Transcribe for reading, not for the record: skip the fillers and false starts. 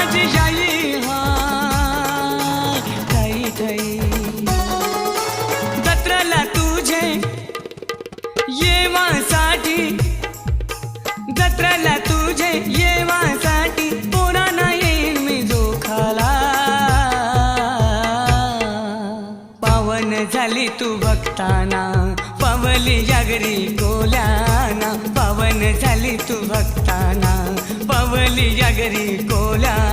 माझी जाई हा ठाई ठाई जत्रेला तुझे येवासाठी जत्रेला तुझे येवासाठी पोरांना येईन मी जोखाला पावन झाली तू भक्ताना पावली जागरी कोल्याना पावन झाली तू भक्ताना पावली जागरी कोल्याना